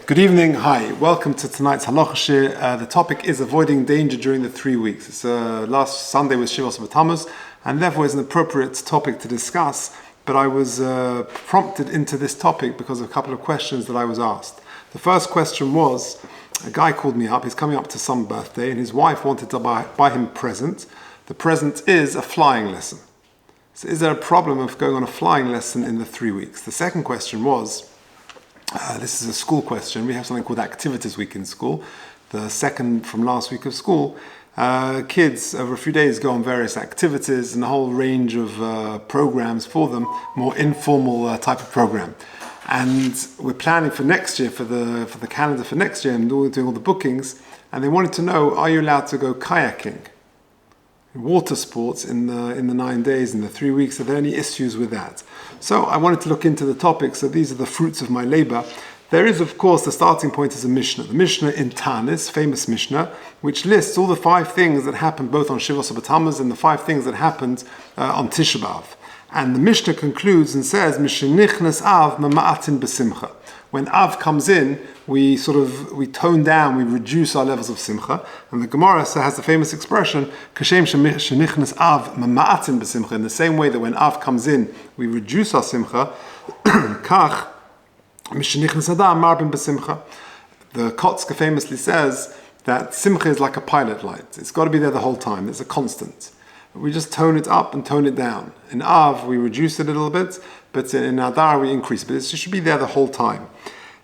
Good evening. Hi. Welcome to tonight's Halacha Shir. The topic is avoiding danger during the 3 weeks. It's last Sunday was Shivos B'Tammuz, and therefore it's an appropriate topic to discuss. But I was prompted into this topic because of a couple of questions that I was asked. The first question was, a guy called me up. He's coming up to some birthday, and his wife wanted to buy him a present. The present is a flying lesson. So is there a problem of going on a flying lesson in the 3 weeks? The second question was, this is a school question. We have something called Activities Week in school. The second from last week of school. Kids over a few days go on various activities and a whole range of programs for them, more informal type of program. And we're planning for next year, for the calendar for next year, and doing all the bookings. And they wanted to know, are you allowed to go kayaking? Water sports in the 9 days, in the 3 weeks, are there any issues with that? So I wanted to look into the topic, so these are the fruits of my labor. There is, of course, the starting point is a Mishnah. The Mishnah in Tanis, famous Mishnah, which lists all the 5 things that happened both on Shivos B'Tammuz and the 5 things that happened on Tisha B'Av. And the Mishnah concludes and says, Mishenichnas Av mama'atin b'simcha. When Av comes in, we tone down, we reduce our levels of simcha. And the Gemara has the famous expression, Kashem shenichnas Av mama'atin b'simcha. In the same way that when Av comes in, we reduce our simcha, Kach mishenichnas Adam marbin b'simcha. The Kotzker famously says that simcha is like a pilot light. It's got to be there the whole time. It's a constant. We just tone it up and tone it down. In Av, we reduce it a little bit, but in Adar, we increase it. But it should be there the whole time.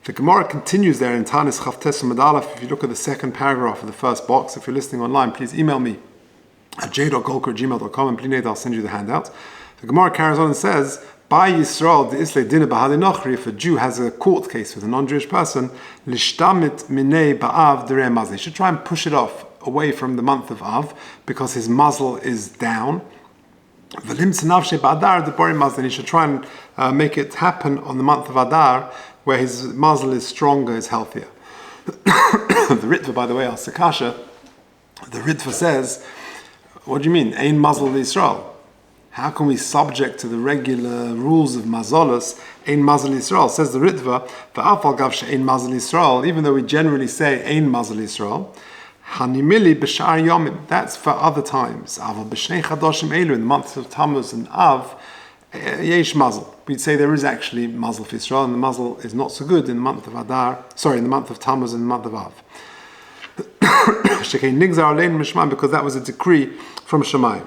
The Gemara continues there in Tanis Chavtes Madalaf. If you look at the second paragraph of the first box, if you're listening online, please email me at j.golker@gmail.com, and please, I'll send you the handout. The Gemara carries on and says, By Yisrael, the Islay Dinah Bahadi Nochri, if a Jew has a court case with a non-Jewish person, Lishtamit Minei Ba'av Derei Mazli. He should try and push it off away from the month of Av because his muzzle is down. Then he should try and make it happen on the month of Adar where his muzzle is stronger, is healthier. The Ritva, by the way, asks Sakasha. The Ritva says, what do you mean? Ein muzzle Yisrael. How can we subject to the regular rules of mazolos ein muzzle Yisrael? Says the Ritva, v'afal gav she'ein muzzle Yisrael, even though we generally say ein muzzle Yisrael, Hanimili b'shar yomim, that's for other times. Aval b'shnei chadoshim elu, in the months of Tammuz and Av, yesh muzzle. We'd say there is actually muzzle for Israel, and the muzzle is not so good in the month of in the month of Tammuz and the month of Av. Shekei nigzar alein mishman, because that was a decree from Shemayim.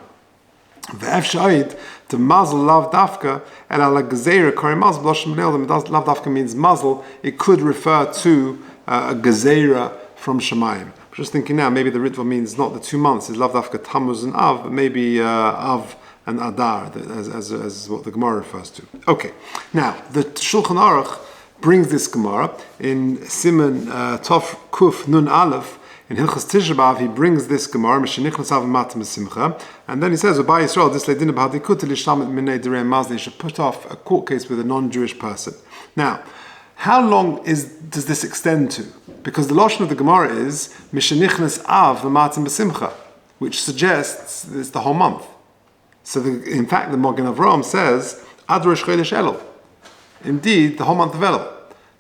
V'ef sha'id, the muzzle lav dafka, and ala gezeira kari muzzle b'loshim b'nei, the lav dafka means muzzle. It could refer to a gezeira from Shemayim. Just thinking now, maybe the Ritva means not the 2 months, it's lav dafka Tammuz and Av, but maybe Av and Adar, as what the Gemara refers to. Okay, now the Shulchan Aruch brings this Gemara in Siman Tov Kuf Nun Aleph. In Hilchas Tisha B'Av, he brings this Gemara, Meshenichnas Av Matam Simcha, and then he says, "By Yisrael, this ledina b'hadikut lishtamet minei derei mazli." You should put off a court case with a non-Jewish person. Now, how long does this extend to? Because the lashon of the Gemara is Mishenichnas Av Matam Simcha, which suggests it's the whole month. So, in fact, the Magen Avraham says Ad Rosh Chodesh Elul. Indeed, the whole month of Elul.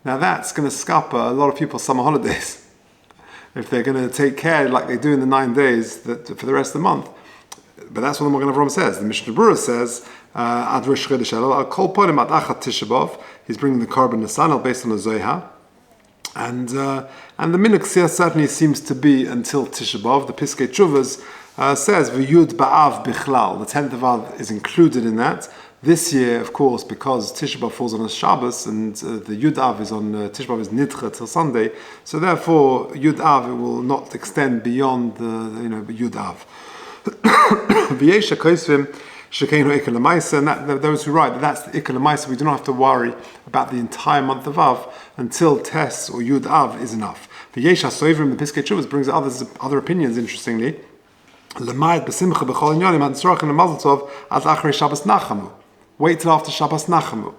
Now, that's going to scupper a lot of people's summer holidays if they're going to take care like they do in the 9 days for the rest of the month. But that's what the Magen Avraham says. The Mishnah Berurah says Ad Rosh Chodesh Elul Al Kol Ponim Ad Achat Tisha B'Av. He's bringing the carbon Nesanel based on the Zohar. And the minhag certainly seems to be until Tisha B'Av. The Piskei Teshuvos says V'Yud Ba'av Bichlal. The 10th of Av is included in that. This year, of course, because Tisha B'Av falls on a Shabbos and the Yud Av is on Tisha B'Av is Nidcha till Sunday, so therefore Yud Av will not extend beyond the Yud Av. V'Yesha Koisvim. And those who write that that's the Ikar L'Maisa, we do not have to worry about the entire month of Av until Tes or Yud Av is enough. The Yesh HaSoivrim, the Piskei Teshuvos, brings other opinions, interestingly. L'mayit b'simcha b'chol inyonim ad tzorach in the Mazel Tov ad achrei Shabbos Nachamu. Wait till after Shabbos Nachamu.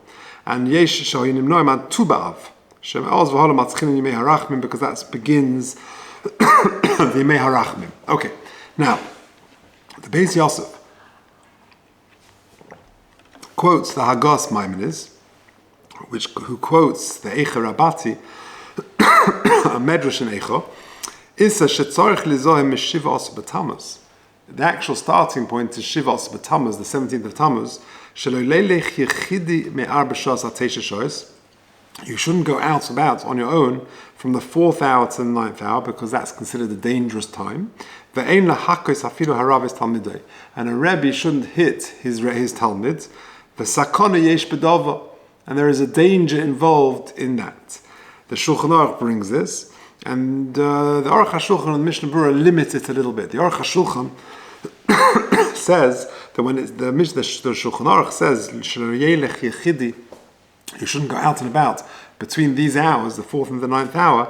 And Yesh Shohinim Noim ad Tu B'Av. Shem Oz v'holam atzchinin Yimei HaRachmim, because that begins the Yimei HaRachmim. Okay, now, the Beis Yosef quotes the Hagos Maimonides, who quotes the Eicha Rabati, a medrash in Eicha, is a shetzorich lizohem mishivas b'Tammuz. The actual starting point is Shivas b'Tammuz, the 17th of Tammuz. You shouldn't go out about on your own from the 4th hour to the 9th hour because that's considered a dangerous time. And a Rabbi shouldn't hit his Talmud. And there is a danger involved in that. The Shulchan Aruch brings this, and the Aruch HaShulchan and the Mishnah Berurah limit it a little bit. The Aruch HaShulchan says that when it's the Shulchan Aruch says you shouldn't go out and about between these hours, the 4th and the 9th hour,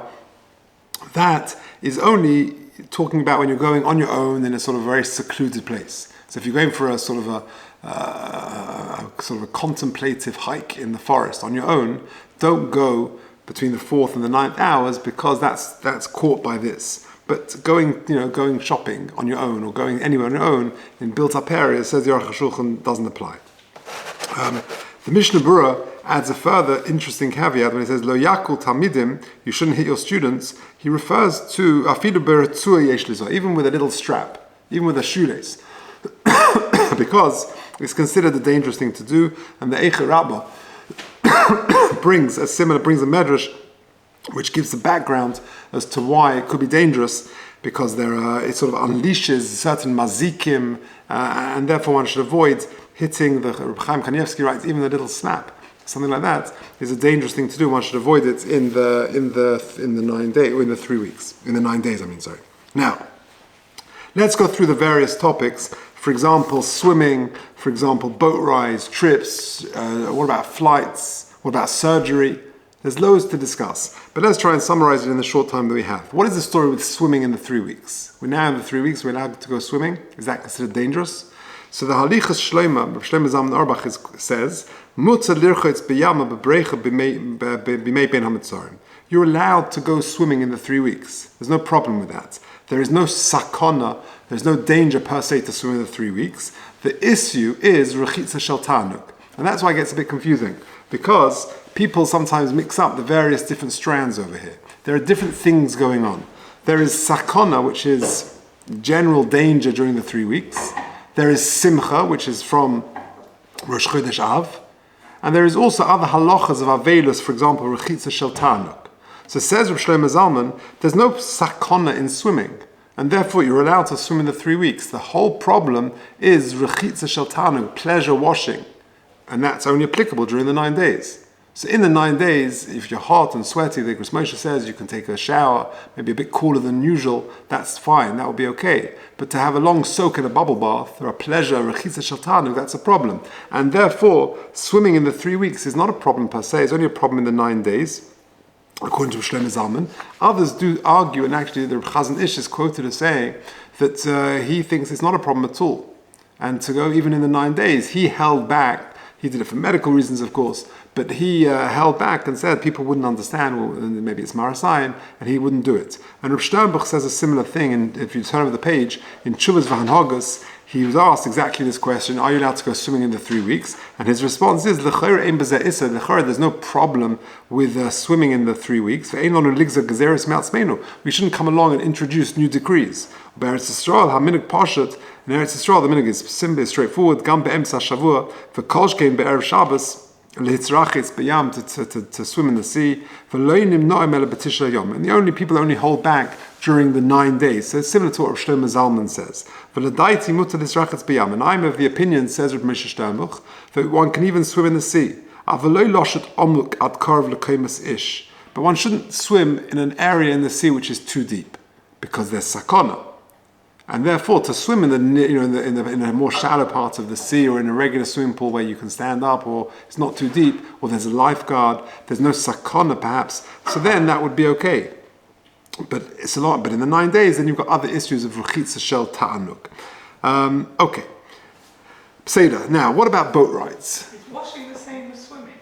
that is only talking about when you're going on your own in a sort of very secluded place. So if you're going for a sort of a contemplative hike in the forest on your own, don't go between the 4th and the 9th hours because that's caught by this. But going shopping on your own or going anywhere on your own in built-up areas, says the Aruch HaShulchan, doesn't apply. The Mishnah Berurah adds a further interesting caveat when it says, Lo yakul talmidim, you shouldn't hit your students. He refers to afidu beretzua yesh lizo, even with a little strap, even with a shoelace, because it's considered a dangerous thing to do. And the Eicha Rabbah brings a medrash which gives the background as to why it could be dangerous, because it sort of unleashes certain mazikim, and therefore one should avoid hitting. The Reb Chaim Kanievsky writes even a little snap, something like that, is a dangerous thing to do. One should avoid it in the 9 days, or in the 3 weeks, in the 9 days. Now, let's go through the various topics. For example, swimming. For example, boat rides, trips. What about flights? What about surgery? There's loads to discuss, but let's try and summarize it in the short time that we have. What is the story with swimming in the 3 weeks? We're now in the 3 weeks, we're allowed to go swimming. Is that considered dangerous? So the Halichas Shloima, Shloima Zalman Auerbach says, you're allowed to go swimming in the 3 weeks. There's no problem with that. There is no sakona, there's no danger per se to swim in the 3 weeks. The issue is rechitza shel tanuk. And that's why it gets a bit confusing, because people sometimes mix up the various different strands over here. There are different things going on. There is sakona, which is general danger during the 3 weeks. There is simcha, which is from Rosh Chodesh Av. And there is also other halachas of avelus, for example, rechitza shel tanuk. So says Reb Shlomo Zalman, there's no sakona in swimming, and therefore you're allowed to swim in the 3 weeks. The whole problem is rechitza shel tanuk, pleasure washing. And that's only applicable during the 9 days. So in the 9 days, if you're hot and sweaty, the Gris Moshe says you can take a shower, maybe a bit cooler than usual, that's fine, that will be okay. But to have a long soak in a bubble bath, or a pleasure, rechitza shel tanuk, that's a problem. And therefore, swimming in the 3 weeks is not a problem per se, it's only a problem in the 9 days, according to Shlomo Zalman. Others do argue, and actually the Chazon Ish is quoted as saying that he thinks it's not a problem at all. And to go even in the 9 days, he held back. He did it for medical reasons, of course, but he held back and said people wouldn't understand, well, maybe it's Marasayan, and he wouldn't do it. And Reb Sternbuch says a similar thing, and if you turn over the page, in Tshuvas V'Hanhagas, he was asked exactly this question, are you allowed to go swimming in the 3 weeks? And his response is, there's no problem with swimming in the 3 weeks. We shouldn't come along and introduce new decrees. In Eretz Yisrael, the minhag is simply straightforward. Gam be'emtza shavua, v'kol shkein be'erev Shabbos, lehitzrachitz b'yam, to swim in the sea. V'lo nimno'im ela b'tisha yom. And the only people only hold back during the 9 days. So it's similar to what Rav Shlomo Zalman says. V'ladaiti mutar lihitzrachitz b'yam. And I'm of the opinion, says Rav Moshe Sternbuch, that one can even swim in the sea. Avaloi loshet omuk ad karv l'keimas ish. But one shouldn't swim in an area in the sea which is too deep, because there's sakona. And therefore, to swim in a more shallow part of the sea, or in a regular swimming pool where you can stand up, or it's not too deep, or there's a lifeguard, there's no sakona perhaps, so then that would be okay. But it's a lot. But in the 9 days, then you've got other issues of rechitza shel ta'anuk. Okay. Pseida. Now, what about boat rides? Is washing the same as swimming?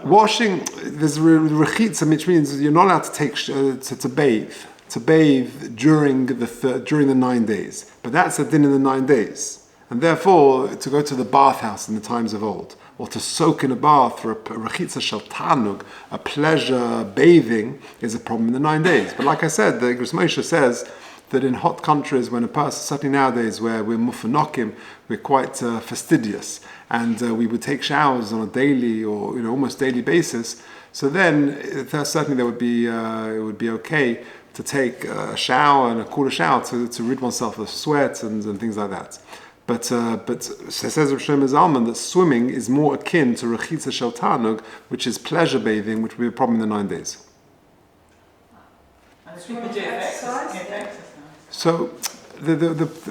Washing. There's rechitza, which means you're not allowed to take to bathe. To bathe during the 9 days, but that's a din in the 9 days, and therefore to go to the bathhouse in the times of old. or to soak in a bath for a rechitza shel tanug, a pleasure bathing, is a problem in the 9 days. But like I said, the Igros Moshe says that in hot countries, when a person, certainly nowadays where we're mufanokim, we're quite fastidious, and we would take showers on a daily or almost daily basis. So then, certainly there would be it would be okay to take a shower and a cooler shower to rid oneself of sweat and things like that. But says Rav Shlomo Zalman that swimming is more akin to rechitza shel tanug, which is pleasure bathing, which would be a problem in the 9 days. So,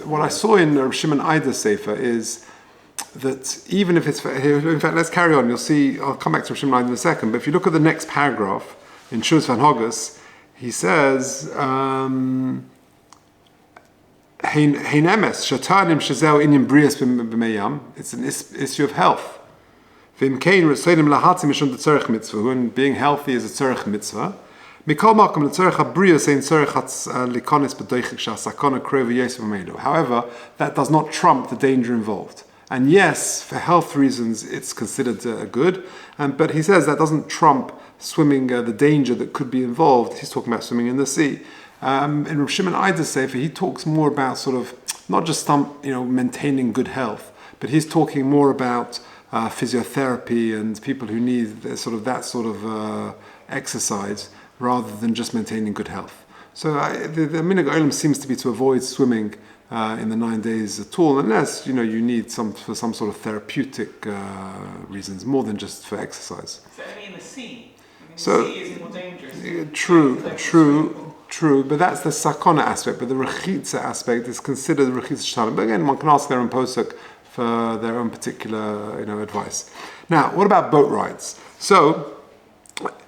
what I saw in Rav Shimon Eider's Sefer is that even if it's, in fact, let's carry on. You'll see. I'll come back to Rav Shimon Eider in a second. But if you look at the next paragraph in Shus Van Hogus, he says, "Hein emes shatanim shezeu inim brias b'meyam." It's an issue of health. V'im kein resoidim lahatzim mishum detzorech mitzvah. When being healthy is a tzorech mitzvah. However, that does not trump the danger involved. And yes, for health reasons, it's considered good. But he says that doesn't trump swimming, the danger that could be involved. He's talking about swimming in the sea. In Rav Shimon Eider's Sefer, he talks more about sort of not just maintaining good health, but he's talking more about physiotherapy and people who need that sort of exercise, rather than just maintaining good health. So the minhag olam seems to be to avoid swimming in the 9 days at all, unless you need for some sort of therapeutic reasons, more than just for exercise. So only in the sea. The sea is more dangerous. True. But that's the sakona aspect. But the rechitza aspect is considered the rechitza shtalim. But again, one can ask their own posuk for their own particular advice. Now, what about boat rides? So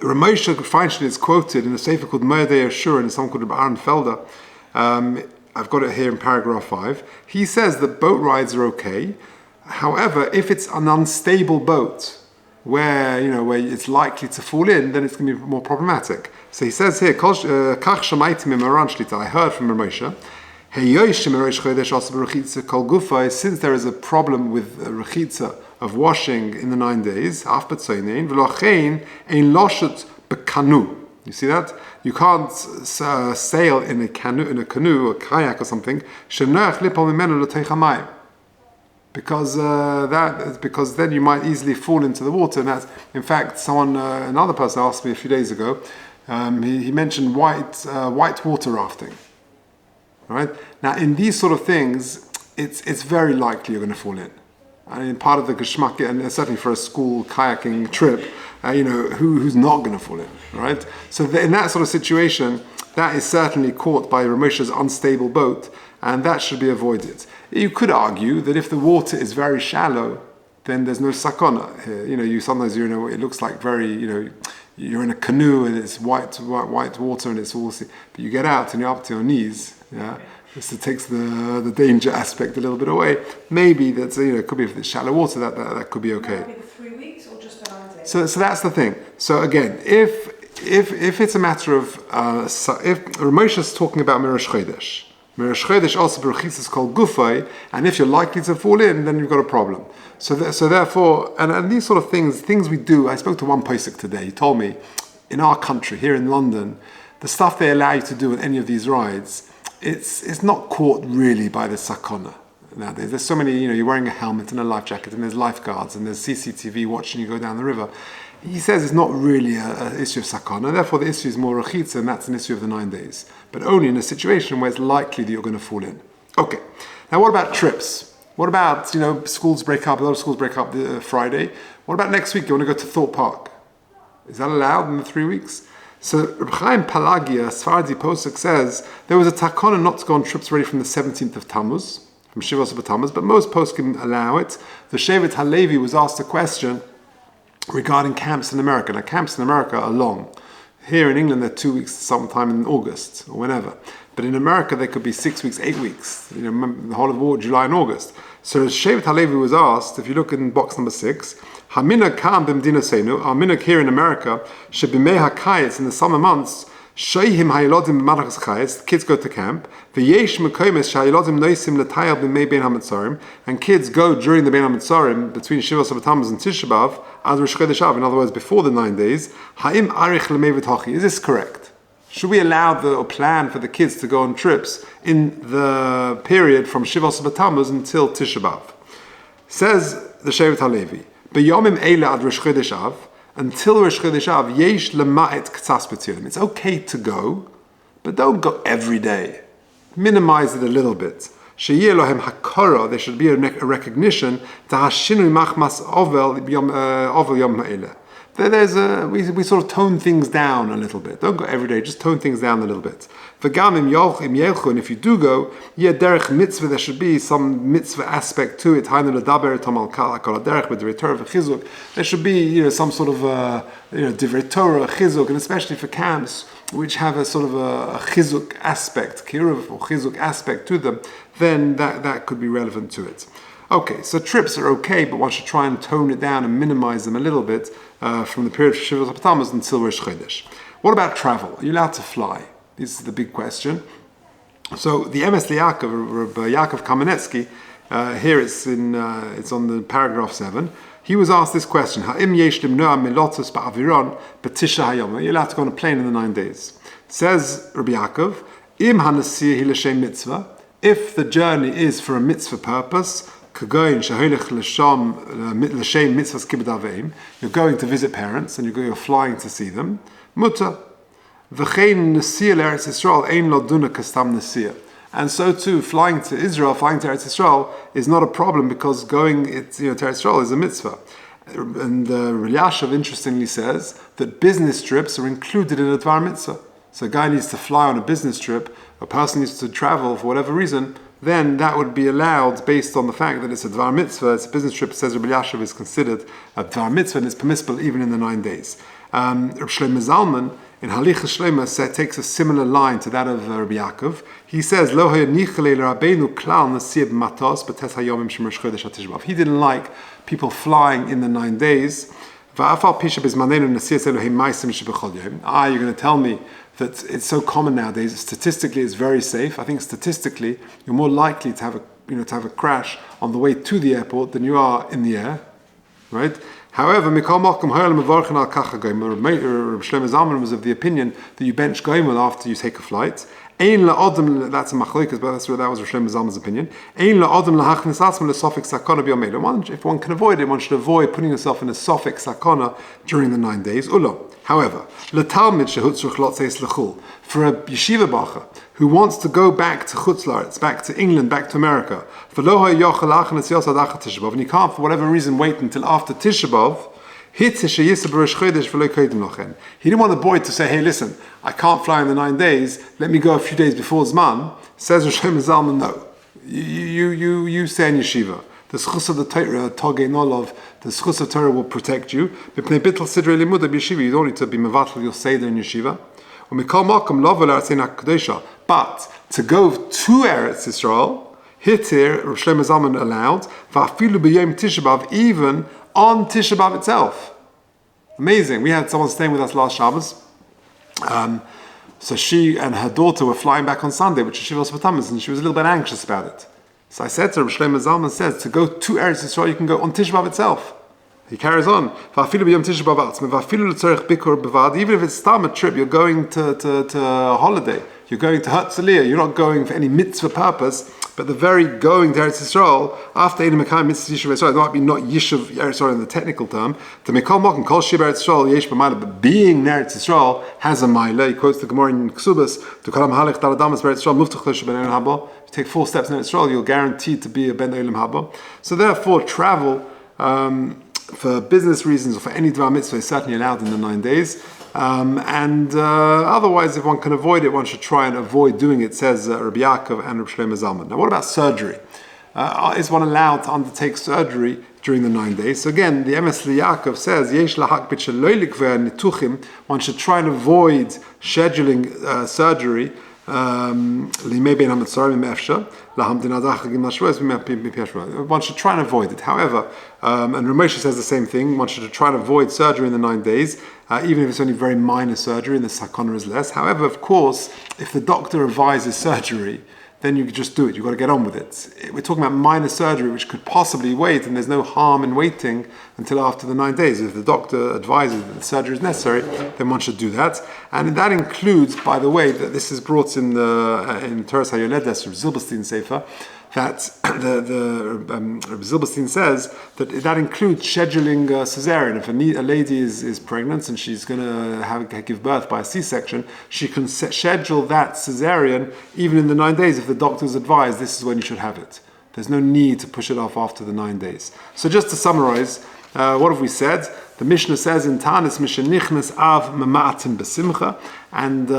Ramosha Feinstein is quoted in a sefer called Mordei Ashur and someone called Aaron Felder. I've got it here in paragraph 5. He says that boat rides are okay. However, if it's an unstable boat where it's likely to fall in, then it's going to be more problematic. So he says here, Kach Shamaytim Moran Shlita. I heard from Ramosha. Since there is a problem with rechitza of washing in the 9 days, you see that? You can't sail in a canoe or kayak or something, because then you might easily fall into the water. And that's, in fact, another person asked me a few days ago, he mentioned white water rafting. Right? Now, in these sort of things, it's very likely you're going to fall in. I mean, part of the geschmack, and certainly for a school kayaking trip, who's not going to fall in, right? So in that sort of situation, that is certainly caught by Ramosha's unstable boat, and that should be avoided. You could argue that if the water is very shallow, then there's no sakona here. It looks like you're in a canoe and it's white water and it's all, but you get out and you're up to your knees, yeah. This takes the danger aspect a little bit away. Maybe that's it could be if it's shallow water that could be okay. That would be the 3 weeks or just the 9 days? So that's the thing. So again, if it's a matter of if Ramosha is talking about Mirash Chodesh also berachitz is called gufay, and if you're likely to fall in, then you've got a problem. So therefore, and these sort of things we do. I spoke to one posek today. He told me, in our country here in London, the stuff they allow you to do with any of these rides, it's not caught really by the sakona nowadays. There's so many, you're wearing a helmet and a life jacket, and there's lifeguards, and there's CCTV watching you go down the river. He says it's not really an issue of sakana, and therefore the issue is more rechitza, and that's an issue of the 9 days. But only in a situation where it's likely that you're going to fall in. Okay. Now, what about trips? What about, schools break up? A lot of schools break up Friday. What about next week? You want to go to Thorpe Park? Is that allowed in the 3 weeks? So Reb Chaim Palagia, Sfardi Posek, says there was a takana not to go on trips already from the 17th of Tammuz, from Shivos of Tammuz, but most poskim allow it. The Shevet Halevi was asked a question regarding camps in America. Now, camps in America are long. Here in England, they're 2 weeks sometime in August or whenever. But in America, they could be 6 weeks, 8 weeks, the whole of July and August. So Shevet Halevi was asked, if you look in box number 6, Hamina kam b'mdina seinu, our minhag here in America, shebimei hakayetz, in the summer months, Shayhim hayilodim b'malachas chayes, kids go to camp. V'yesh mekomes shayilodim noisim l'tayel b'mei ben hametzarim, and kids go during the ben hametzarim between Shivos Tammuz and Tisha B'av ad Rosh Chodesh Av. In other words, before the 9 days. Ha'im arich l'mei v'tochi. Is this correct? Should we allow or plan for the kids to go on trips in the period from Shivos Tammuz until Tisha B'av? Says the Shevet HaLevi, B'yomim eile ad Rosh Chodesh Av, until Rosh Chodesh Av, yesh lema'et k'tzas b'tzilim. It's okay to go, but don't go every day. Minimize it a little bit. Sheyeh lohem hakara, there should be a recognition to hashinui machmas ovel yom ha'eleh. We sort of tone things down a little bit. Don't go every day, just tone things down a little bit. V'gam im yelchu, and if you do go, derech mitzvah, there should be some mitzvah aspect to it. Hainu ledaber tom al kol derech with the Torah v'chizuk. There should be some sort of divrei Torah, chizuk, and especially for camps which have a sort of a chizuk aspect, kiruv or chizuk aspect to them, then that could be relevant to it. Okay, so trips are okay, but one should try and tone it down and minimize them a little bit from the period of Shivos Tammuz until Rosh Chodesh. What about travel? Are you allowed to fly? This is the big question. So the Emes Yaakov, Rabbi Yaakov Kamenetsky, here it's on the paragraph 7. He was asked this question: Ha'im yesh limnoa milotus ba'aviron b'tisha hayom? Are you allowed to go on a plane in the 9 days? Says Rabbi Yaakov, Im hanasiyah hi l'shem mitzvah. If the journey is for a mitzvah purpose, you're going to visit parents and you're flying to see them. Mutter. And so too, flying to Israel, flying to Eretz Yisrael is not a problem because going to Eretz Yisrael is a mitzvah. And Rabbi Yashav interestingly says that business trips are included in a Dvar mitzvah. So a guy needs to fly on a business trip, a person needs to travel for whatever reason, then that would be allowed based on the fact that it's a Dvar mitzvah, it's a business trip. It says Rabbi Yashav is considered a Dvar mitzvah and it's permissible even in the 9 days. Rabbi Shlomo Zalman in Halichas Shlomo takes a similar line to that of Rabbi Yaakov. He says, Lo haynichle l'Rabbeinu klal nasib matos b'tes hayomim shemesh chodesh HaTisha B'av. He didn't like people flying in the 9 days. You're going to tell me that it's so common nowadays. Statistically, it's very safe. I think statistically, you're more likely to have a crash on the way to the airport than you are in the air, right? However, Rabbi Shlomo Zalman was of the opinion that you bench goimel after you take a flight. That's a machlokas, but that was Rabbi Shlomo Zalman's opinion. If one can avoid it, one should avoid putting yourself in a sofik sakana during the 9 days. However, for a yeshiva bacher who wants to go back to Chutz La'aretz, back to England, back to America, and he can't for whatever reason wait until after Tisha B'av, he didn't want the boy to say, hey, listen, I can't fly in the 9 days, let me go a few days before Zman. Says Rosh Zalman, no. You stay in yeshiva. The schus of the Torah, Togei Nolov, the schus of Torah will protect you. You don't need to be mevatel, you'll stay there in yeshiva. But to go to Eretz Yisrael, Hitir, Rav Shlomo Zalman allowed, even on Tisha B'av itself. Amazing. We had someone staying with us last Shabbos. So she and her daughter were flying back on Sunday, which is Shivos Tammuz, and she was a little bit anxious about it. So I said to her, Rav Shlomo Zalman says, to go to Eretz Yisrael, you can go on Tisha B'av itself. He carries on. Even if it's a trip, you're going to a holiday. You're going to Herzliya. You're not going for any mitzvah purpose, but the very going to Eretz Yisrael after Eidim Mekayim mitzvah Yishuv Yisrael, it might be not Yishuv Yisrael in the technical term. To Mekal Mokim Kol Shib Eretz Yisrael Yesh B'Mayla, but being Eretz Yisrael has a Mayla. He quotes the Gemara in Ksubas to Kalam Halech Daladamas Eretz Yisrael Muftach Lesh Ben Elam Haba. If you take 4 steps in Eretz Yisrael, you're guaranteed to be a Ben Elam Haba. So therefore, travel for business reasons or for any Dvar mitzvah is certainly allowed in the 9 days. Otherwise, if one can avoid it, one should try and avoid doing it, says Rabbi Yaakov and Rabbi Shlomo Zalman. Now, what about surgery? Is one allowed to undertake surgery during the 9 days? So again, the Emes Yaakov says, one should try and avoid scheduling surgery One should try and avoid it. However, and Ramesh says the same thing, one should try and avoid surgery in the 9 days, even if it's only very minor surgery and the sakana is less. However, of course, if the doctor advises surgery, then you just do it. You've got to get on with it. We're talking about minor surgery, which could possibly wait, and there's no harm in waiting until after the 9 days. If the doctor advises that the surgery is necessary, then one should do that. And that includes, by the way, that this is brought in Torah Hayoledes, or Zilberstein Sefer, that Rabbi Zilberstein says that includes scheduling cesarean. If a lady is pregnant and she's going to give birth by a C-section, she can schedule that cesarean even in the 9 days if the doctor's advised this is when you should have it. There's no need to push it off after the 9 days. So just to summarize, what have we said? The Mishnah says in Tanis Mishenichnas Av Mama'atin Besimcha, and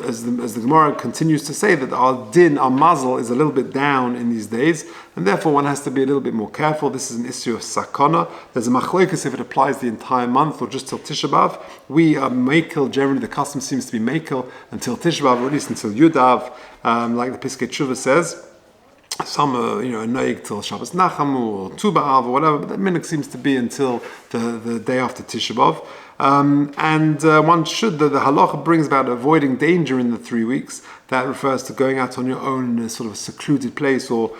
as the Gemara continues to say that our din, our mazel, is a little bit down in these days, and therefore one has to be a little bit more careful. This is an issue of sakana. There's a machlokes if it applies the entire month or just till Tisha B'Av. We are mekel. Generally, the custom seems to be mekel until Tisha B'Av, or at least until Yudav, like the Piskei Tshuva says. Some are, noig till Shabbos Nachamu or Tu B'Av or whatever, but the minhag seems to be until the day after Tisha B'Av. One should, the halacha brings about avoiding danger in the 3 weeks. That refers to going out on your own in a sort of a secluded place or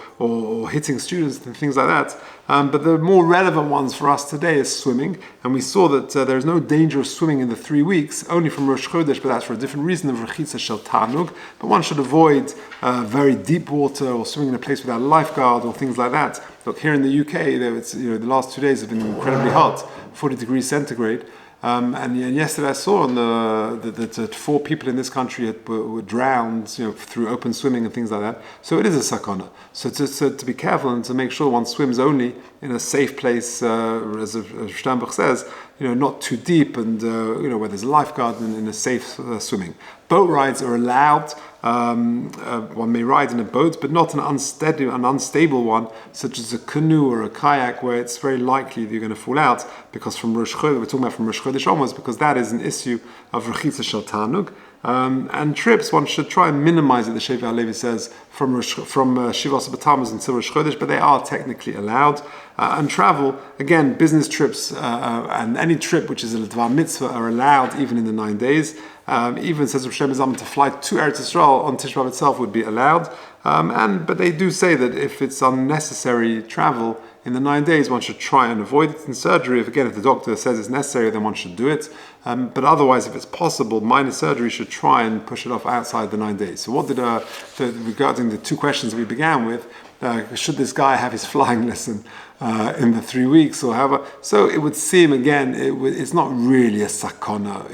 hitting students and things like that. But the more relevant ones for us today is swimming. And we saw that there is no danger of swimming in the 3 weeks, only from Rosh Chodesh, but that's for a different reason of Rechitza Shel Tanug. But one should avoid very deep water or swimming in a place without a lifeguard or things like that. Look, here in the UK, the last 2 days have been incredibly hot, 40 degrees centigrade. And yesterday I saw on that 4 people in this country were drowned, through open swimming and things like that. So it is a sakana. So to be careful and to make sure one swims only in a safe place, as Sternbuch says, not too deep and where there's a lifeguard and in a safe swimming. Boat rides are allowed. One may ride in a boat, but not an unstable one, such as a canoe or a kayak, where it's very likely that you're going to fall out, because from Rosh Chodesh, we're talking about from Rosh Chodesh onwards, because that is an issue of Rechitza Shel Tanug. And trips, one should try and minimize it, the Shevet HaLevi says, from Shivas B'Tammuz until Rosh Chodesh, but they are technically allowed. And travel, again, business trips and any trip which is a Dvar Mitzvah are allowed even in the 9 days. Even, says Rav Shem Zalman, to fly to Eretz Yisrael on Tisha B'Av itself would be allowed. But they do say that if it's unnecessary travel in the 9 days, one should try and avoid it. In surgery, if the doctor says it's necessary, then one should do it. But otherwise, if it's possible, minor surgery should try and push it off outside the 9 days. So what did, regarding the 2 questions we began with, should this guy have his flying lesson in the 3 weeks or however? So it would seem, again, it's not really a sakana.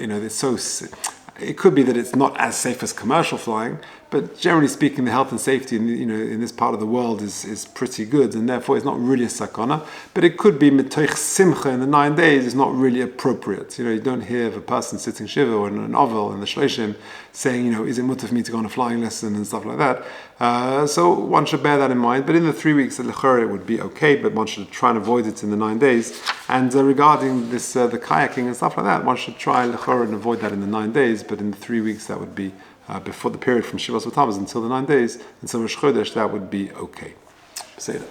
It could be that it's not as safe as commercial flying, but generally speaking, the health and safety in this part of the world is pretty good, and therefore it's not really a sakana. But it could be mitoich simcha in the 9 days is not really appropriate. You don't hear of a person sitting shiva or in an oval in the shloshim saying, is it mutter for me to go on a flying lesson and stuff like that. So one should bear that in mind. But in the 3 weeks, at Lechora, it would be okay, but one should try and avoid it in the 9 days. And regarding this, the kayaking and stuff like that, one should try Lechora and avoid that in the 9 days. But in the 3 weeks, that would be before the period from Shivas B'Tammuz until the 9 days, until Rosh Chodesh, that would be okay. Say that.